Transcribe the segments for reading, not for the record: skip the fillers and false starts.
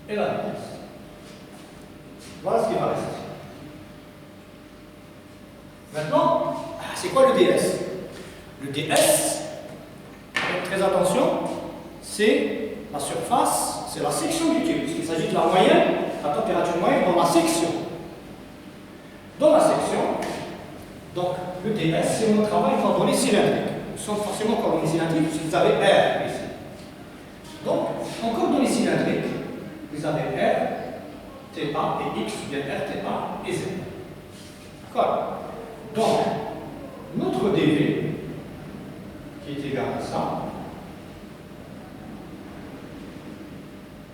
et la vitesse. Voilà ce qui va rester. Maintenant, c'est quoi le ds? Le ds, faites très attention, c'est la surface, c'est la section du tube, puisqu'il s'agit de la moyenne, la température moyenne dans la section. Dans la section, donc le ds, c'est mon travail coordonné cylindrique. Nous sommes forcément coordonnées cylindriques, puisque vous avez R ici. Donc, en coordonnées cylindriques, vous avez R, θ et X, bien R, θ et Z. D'accord? Donc, notre dV, qui est égal à ça,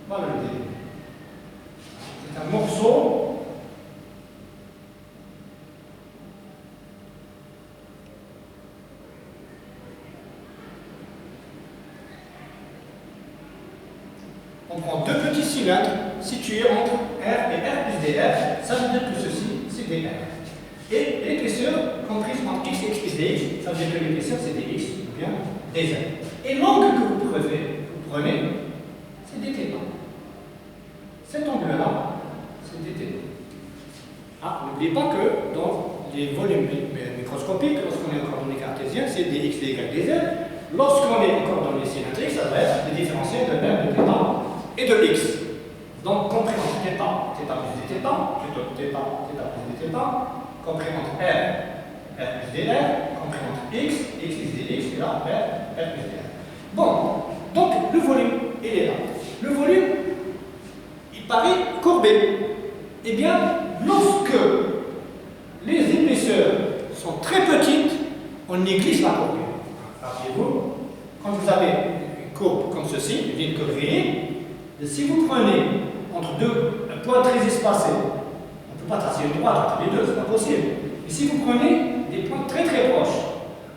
voilà le dV. C'est un morceau on prend deux petits cylindres situés entre R et R plus dr, ça veut dire que ceci, c'est dr. Et l'épaisseur comprise entre x et x plus dx, ça veut dire que l'épaisseur c'est dx ou bien dz. Et l'angle que vous prenez, c'est dθ. Cet angle-là, c'est dθ. Ah, n'oubliez pas que dans les volumes microscopiques, lorsqu'on est en coordonnées cartésiennes, c'est dx, dy, dz. Lorsqu'on est en coordonnées cylindriques, ça va être les différentiels de r, de θ et de x. Donc, compris entre θ, θ plus dθ, plutôt θ, θ plus dθ, compris entre R, R plus dr, compris entre X, X plus dx, et là, R, R plus dr. Bon, donc le volume, il est là. Le volume, il paraît courbé. Eh bien, lorsque les épaisseurs sont très petites, on néglige la courbure. Rappelez-vous, quand vous avez une courbe comme ceci, une ligne curviligne, si vous prenez entre deux points très espacés, on ne peut pas tracer une droite entre les deux, c'est pas possible. Mais si vous prenez des points très très proches,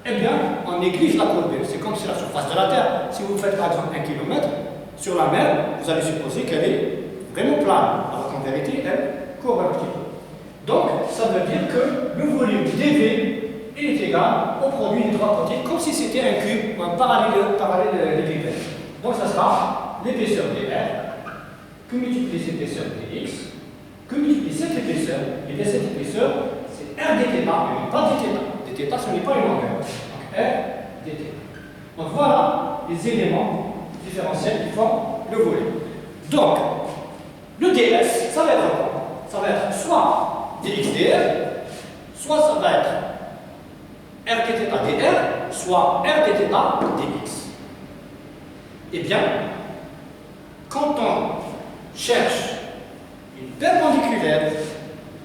eh bien, on néglige la courbure. C'est comme sur la surface de la Terre. Si vous faites par exemple 1 km sur la mer, vous allez supposer qu'elle est vraiment plane, alors qu'en vérité, elle courbe un petit peu. Donc, ça veut dire que le volume dV est égal au produit des trois côtés, comme si c'était un cube ou un parallélépipède. Donc, ça sera l'épaisseur dr, que multiplie l'épaisseur dx, que multiplie cette épaisseur, et bien cette épaisseur, c'est R dθ, mais pas dθ. Dθ, ce n'est pas une longueur. Donc R dθ. Donc voilà les éléments différentiels qui forment le volume. Donc, le ds, ça va être quoi? Ça va être soit dx dr, soit ça va être R dθ dr, soit R dθ dx. Eh bien, quand on cherche une perpendiculaire,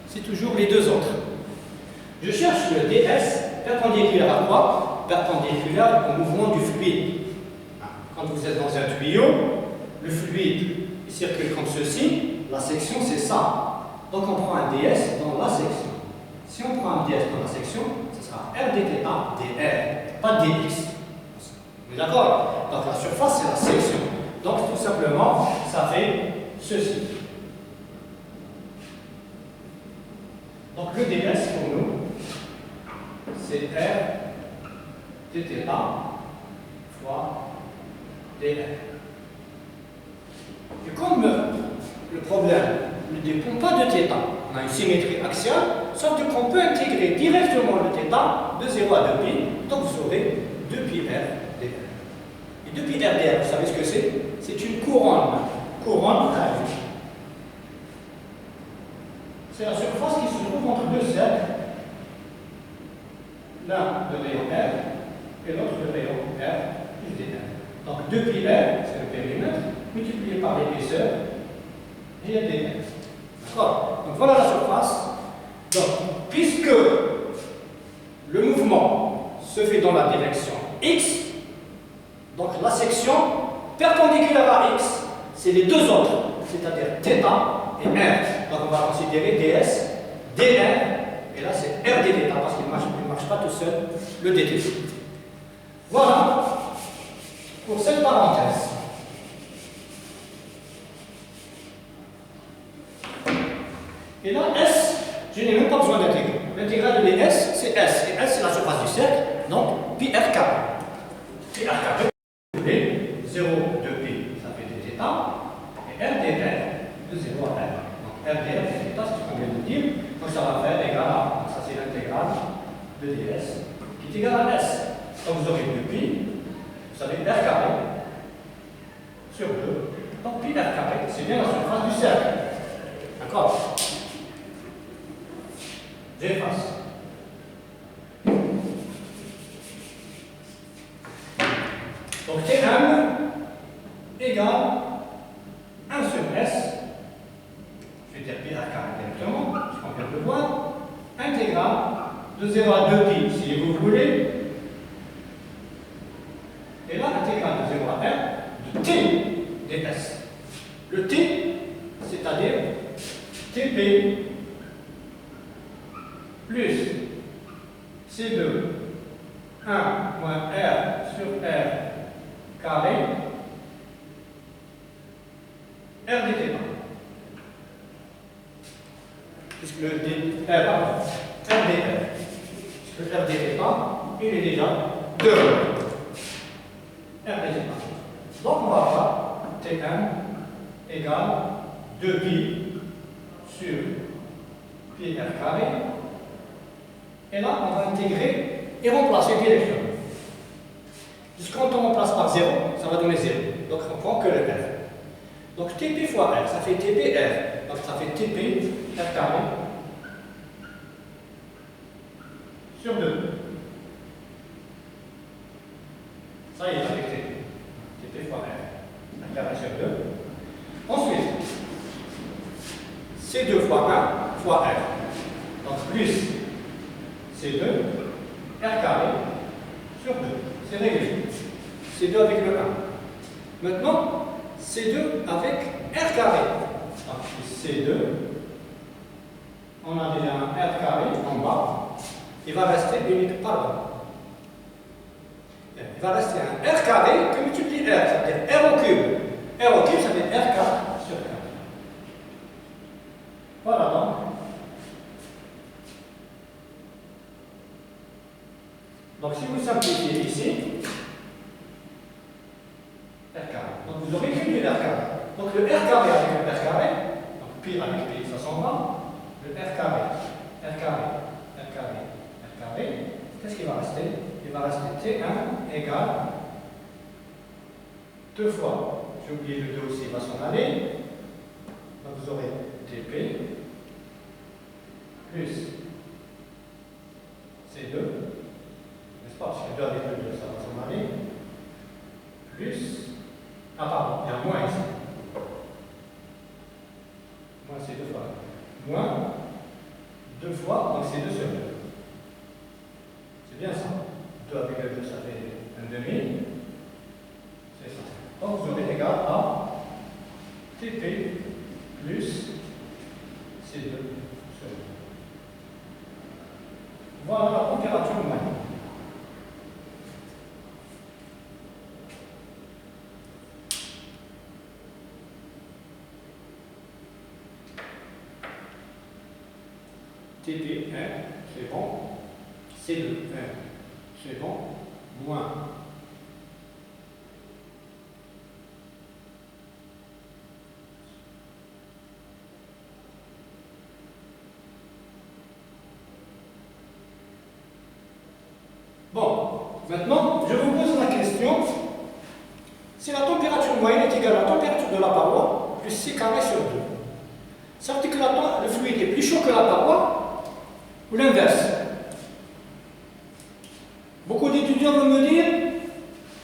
c'est toujours les deux autres. Je cherche le ds perpendiculaire à quoi? Perpendiculaire au mouvement du fluide. Quand vous êtes dans un tuyau, le fluide circule comme ceci, la section c'est ça. Donc on prend un ds dans la section. Si on prend un ds dans la section, ce sera R dθ dr, pas dx. On est d'accord? Donc la surface c'est la section. Donc tout simplement, ça fait ceci. Donc le ds pour nous, c'est R dθ fois dr. Et comme le problème ne dépend pas de θ, on a une symétrie axiale, sauf qu'on peut intégrer directement le θ de 0 à 2π, donc vous aurez 2πr dr. Et 2πr dr, vous savez ce que c'est? C'est une couronne carrée. C'est la surface qui se trouve entre deux cercles, l'un de rayon R et l'autre de rayon R plus dr. Donc 2πr, c'est le périmètre, multiplié par l'épaisseur, et il y a dr. D'accord? Donc voilà la surface. Donc, puisque le mouvement se fait dans la direction x, donc la section perpendiculaire à x, c'est les deux autres, c'est-à-dire θ et r. Donc on va considérer ds, dr, et là c'est r dθ, parce qu'il ne marche pas tout seul, le dt. Voilà pour cette parenthèse. Et là, S, je n'ai même pas besoin d'intégrer. L'intégrale de ds, c'est S. Et S, c'est la surface du cercle, donc pi r carré. Pi r carré, vous voulez, 0, 2pi, ça fait dθ. Et r dr, fois R. Donc R dr dθ, c'est ce qu'on vient de dire. Donc ça va faire égal à, ça c'est l'intégrale de ds, qui est égal à S. Donc vous aurez 2pi, vous savez, R carré sur 2. Donc pi R carré, c'est bien la surface du cercle. D'accord? J'efface. Donc Tm égale 1 sur S, je vais dire pi R carré directement, puisqu'on vient de le voir, intégrale de 0 à 2pi si vous voulez, et là intégrale de 0 à R de T ds. Le T, c'est-à-dire Tp plus C2 1 moins R sur R carré R dθ. Puisque le D, pardon, R dr. Puisque R dθ, il est déjà 2 R dθ. Donc on va avoir Tm égale 2pi sur pi R carré. Et là, on va intégrer et remplacer directement. Quand on remplace par 0, ça va donner 0. Donc on prend que le R. Donc Tp fois R, ça fait TpR. Donc ça fait Tp R carré sur 2. Ça y est, avec Tp fois R. R carré sur 2. Ensuite, C2 fois 1 fois R. Donc plus C2 R carré sur 2. C'est réglé. C2 avec le 1. Maintenant, C2 avec R carré. Donc C2, on a déjà un R carré en bas. Il va rester unique, pardon. Il va rester un R carré que multiplie R, c'est-à-dire R au cube. R au cube, ça fait R carré sur R. Voilà donc. Donc si vous simplifiez ici, R carré. Donc vous aurez qu'une R carré. Donc le R carré avec le R carré, donc pi avec pi, ça s'en va. Le R carré, R carré, R carré, R carré. Qu'est-ce qui va rester? Il va rester T1 égale 2 fois, j'ai oublié le 2 aussi, il va s'en aller. Donc vous aurez Tp plus C2, n'est-ce pas? Parce que 2 avec le 2, ça va s'en aller. Plus, ah pardon, il y a un moins ici. Moins c'est 2 fois. Moins 2 fois, donc c'est 2 sur 2. C'est bien ça. 2 avec le 2, ça fait un demi. C'est ça. Donc vous aurez égal à Tp plus C2 sur 2. Voilà la température moyenne. Tp1, c'est bon. C2, 1, c'est bon. Moins. Bon, maintenant, je vous pose la question. Si la température moyenne est égale à la température de la paroi, plus C carré sur 2. Ça veut dire que le fluide est plus chaud que la paroi, ou l'inverse? Beaucoup d'étudiants vont me dire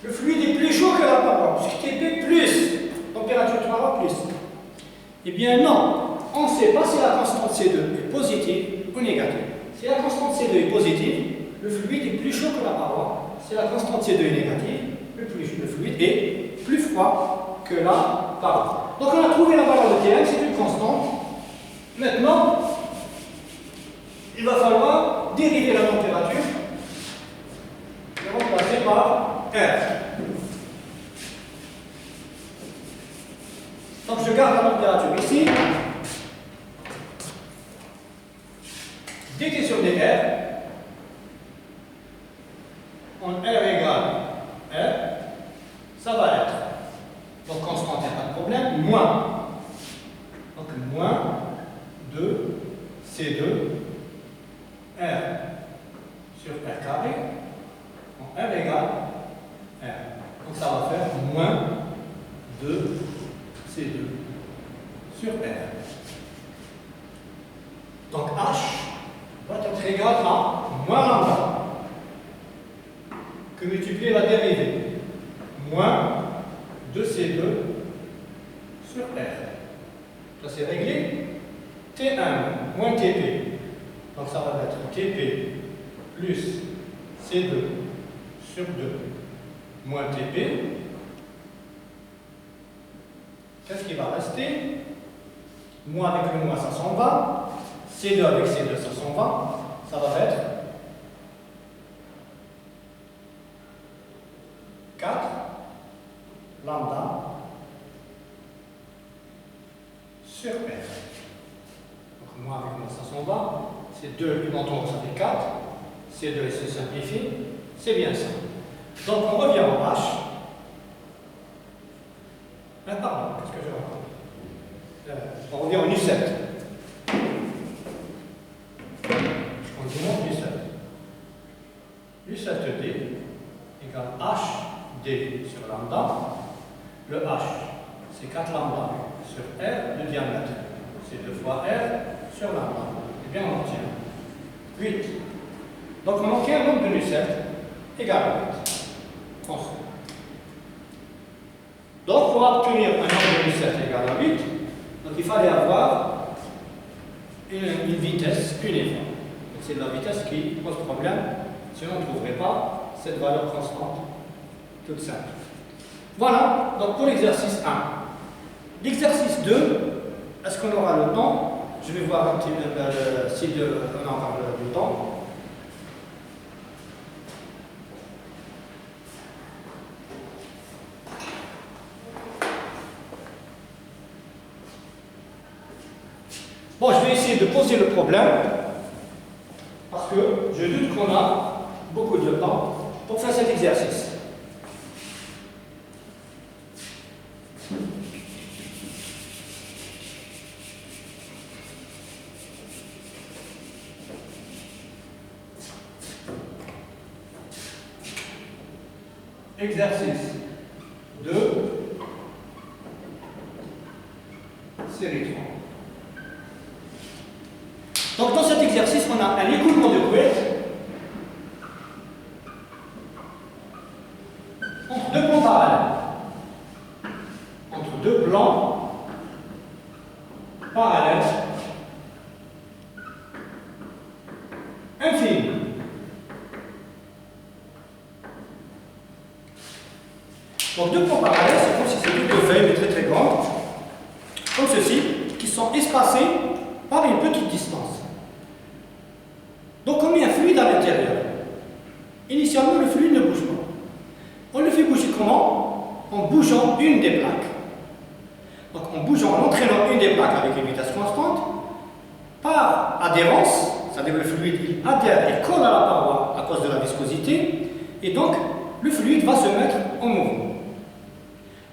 le fluide est plus chaud que la paroi, puisque Tp plus, température de paroi plus. Eh bien non, on ne sait pas si la constante C2 est positive ou négative. Si la constante C2 est positive, le fluide est plus chaud que la paroi. Si la constante C2 est négative, le fluide est plus froid que la paroi. Donc on a trouvé la valeur de Tm, c'est une constante. Maintenant, il va falloir dériver la température et remplacer par R. Donc je garde la température ici. dt sur dr, en R égale R, ça va être, donc constante, il n'y a pas de problème, moins. Donc C2, R sur R carré, donc R égale R. Donc ça va faire moins 2 C2 sur R. Donc H va être égal à moins lambda, que multiplier la dérivée, moins 2C2 sur R. Ça c'est réglé. T1 moins TP. Donc ça va être TP plus C2 sur 2 moins TP. Qu'est-ce qui va rester? Moins avec le moins, ça s'en va. C2 avec C2, ça s'en va. Ça va être 4 lambda sur R. Donc moins avec moins, ça s'en va. C2, plus longtemps, ça fait 4. C2 se simplifie. C'est bien ça. Donc on revient en H. Pardon, qu'est-ce que je raconte? On revient en U7. On demande U7. U7D égale HD sur lambda. Le H, c'est 4 lambda sur R, le diamètre. C'est 2 fois R sur lambda. Et bien on obtient 8. Donc on obtient un nombre de U7 égal à 8. Constant. Donc pour obtenir un nombre de U7 égal à 8, donc il fallait avoir une vitesse uniforme. C'est la vitesse qui pose problème, sinon on ne trouverait pas cette valeur constante toute simple. Voilà, donc pour l'exercice 1. L'exercice 2, est-ce qu'on aura le temps? Je vais voir un petit peu si on a encore du temps. Bon, je vais essayer de poser le problème, parce que je doute qu'on a beaucoup de temps pour faire cet exercice. Exercice 2, série 3. Donc dans cet exercice, on a un écoulement de couette entre deux plans parallèles. Entre deux plans parallèles infinis. Donc deux plans parallèles, c'est comme si c'était deux feuilles, mais très très grandes, comme ceci, qui sont espacées par une petite distance. Donc on met un fluide à l'intérieur. Initialement, le fluide ne bouge pas. On le fait bouger comment? En bougeant une des plaques. Donc en bougeant, en entraînant une des plaques avec une vitesse constante, par adhérence, c'est-à-dire le fluide il adhère, il colle à la paroi à cause de la viscosité, et donc le fluide va se mettre en mouvement.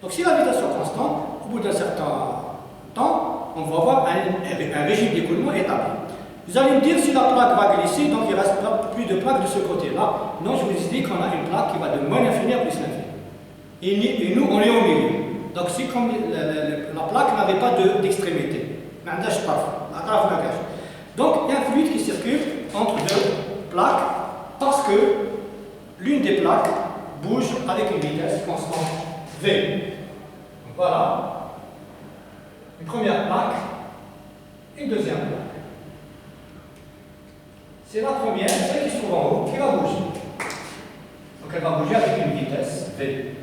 Donc si la vitesse est constante, au bout d'un certain temps, on va avoir un régime d'écoulement établi. Vous allez me dire si la plaque va glisser, donc il ne reste pas plus de plaques de ce côté-là. Non, je vous ai dit qu'on a une plaque qui va de moins l'infini à plus l'infini. Et nous, on est au milieu. Donc c'est comme la plaque n'avait pas d'extrémité. Donc il y a un fluide qui circule entre deux plaques parce que l'une des plaques bouge avec une vitesse constante V. Donc voilà. Une première plaque et une deuxième plaque. C'est la première, celle qui se trouve en haut, qui va bouger. Donc elle va bouger avec une vitesse V.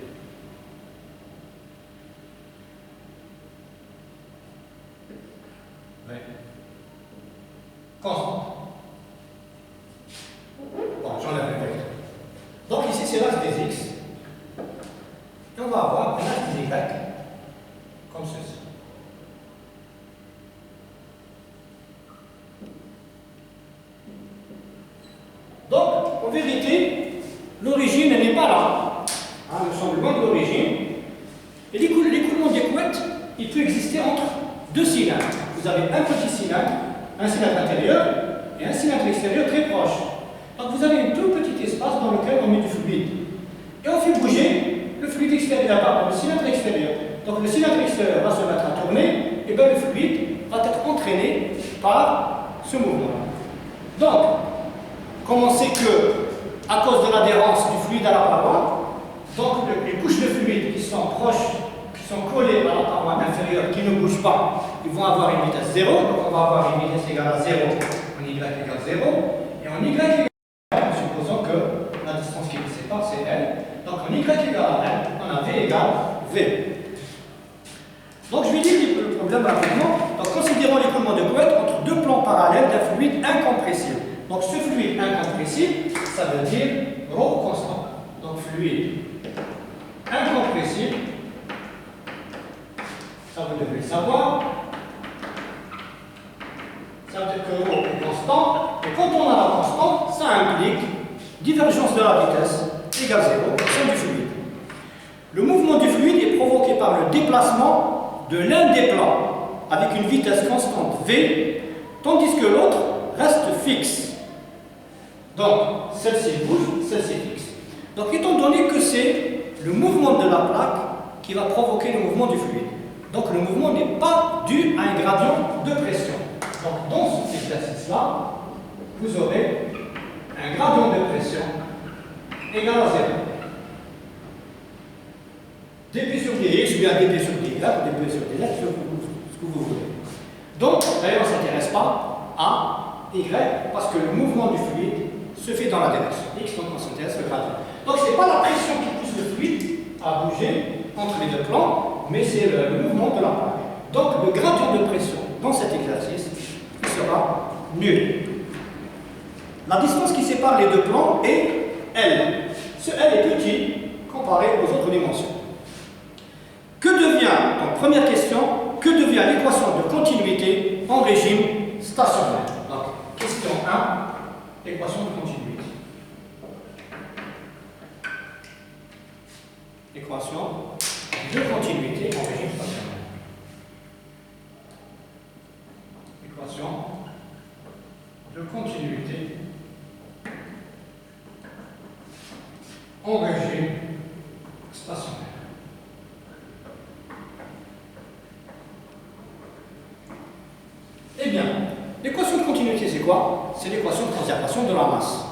V. Constante. Bon, j'enlève le vecteur. Donc ici c'est l'axe des X. Et on va avoir un axe des Y comme ceci. Donc, en vérité, l'origine n'est pas là. Nous sommes loin de l'origine. Et l'écoulement des couettes, il peut exister entre deux cylindres. Vous avez un petit cylindre un cylindre intérieur et un cylindre extérieur très proche. Donc vous avez un tout petit espace dans lequel on met du fluide. Et on fait bouger le fluide extérieur, le cylindre extérieur. Donc le cylindre extérieur va se mettre à tourner, et bien le fluide va être entraîné par ce mouvement. Donc, comme on sait que, à cause de l'adhérence du fluide à la paroi, donc les couches de fluide qui sont proches, qui sont collées à la paroi inférieure, qui ne bougent pas, ils vont avoir une vitesse 0, donc on va avoir une vitesse égale à 0, en y égale 0, et en y égale supposons que la distance qui nous sépare, c'est L. Donc en y égale à L, on a V égale V. Donc je vais dire le problème rapidement. Donc considérons l'écoulement de couette entre deux plans parallèles d'un fluide incompressible. Donc ce fluide incompressible, ça veut dire ρ constant. Donc fluide incompressible, ça vous devez le savoir. Ça veut dire que ρ est constant. Et quand on a la constante, ça implique divergence de la vitesse égale 0 sur du fluide. Le mouvement du fluide est provoqué par le déplacement de l'un des plans avec une vitesse constante V, tandis que l'autre reste fixe. Donc, celle-ci bouge, celle-ci fixe. Donc, étant donné que c'est le mouvement de la plaque qui va provoquer le mouvement du fluide, donc le mouvement n'est pas dû à un gradient de pression. Donc, dans cet exercice-là, vous aurez un gradient de pression égal à 0. dp sur dx ou bien dp sur dy, dp sur dz, ce que vous voulez. Donc, d'ailleurs, on ne s'intéresse pas à y, parce que le mouvement du fluide se fait dans la direction x, donc on s'intéresse au gradient. Donc, ce n'est pas la pression qui pousse le fluide à bouger entre les deux plans, mais c'est le mouvement de la plaque. Donc, le gradient de pression dans cet exercice sera nul. La distance qui sépare les deux plans est L. Ce L est petit comparé aux autres dimensions. Que devient, donc première question, que devient l'équation de continuité en régime stationnaire? Donc, question 1, équation de continuité. Équation de continuité en régime stationnaire. Équation de continuité en régime stationnaire. Eh bien, l'équation de continuité, c'est quoi? C'est l'équation de conservation de la masse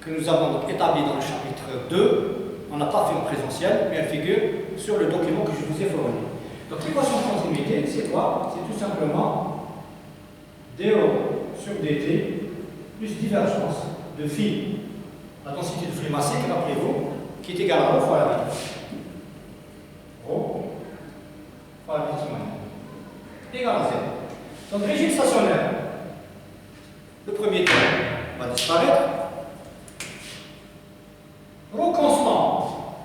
que nous avons donc établie dans le chapitre 2. On n'a pas fait en présentiel, mais elle figure sur le document que je vous ai fourni. Donc l'équation de continuité, c'est quoi? C'est tout simplement dρ sur dt plus divergence de phi, la densité de flux massif, rappelez-vous, qui est égale à ρ fois la vitesse. ρ fois la vitesse moyenne égale à 0. Donc, régime stationnaire, le premier terme va disparaître. Rho constant.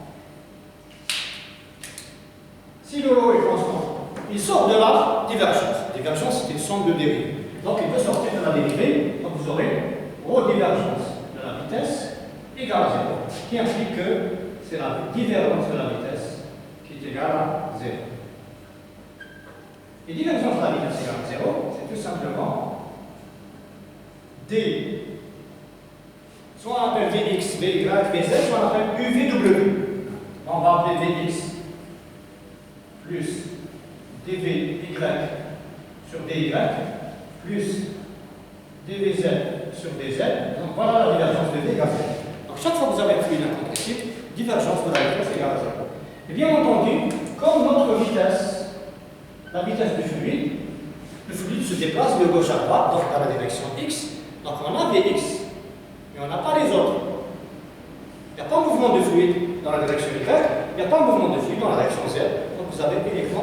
Si le ρ est constant, il sort de la divergence. Divergence, c'est une somme de dérivées. Donc, il peut sortir de la dérivée. Donc, vous aurez ρ divergence de la vitesse égale à 0, qui implique que c'est la divergence de la vitesse qui est égale à 0. Et divergence de la vitesse égale à 0, c'est tout simplement d, soit on appelle Vx, Vy, Vz, soit on appelle UVW. On va appeler Vx plus dVy sur dy plus dVz sur dz. Donc voilà la divergence de V égale à 0. Donc chaque fois que vous avez un fluide incompressible, divergence de la vitesse égale à 0. Et bien entendu, comme notre vitesse, la vitesse du fluide, le fluide se déplace de gauche à droite, donc dans la direction x. Donc on a Vx, mais on n'a pas les autres. Il n'y a pas de mouvement de fluide dans la direction y, il n'y a pas de mouvement de fluide dans la direction z. Donc vous avez uniquement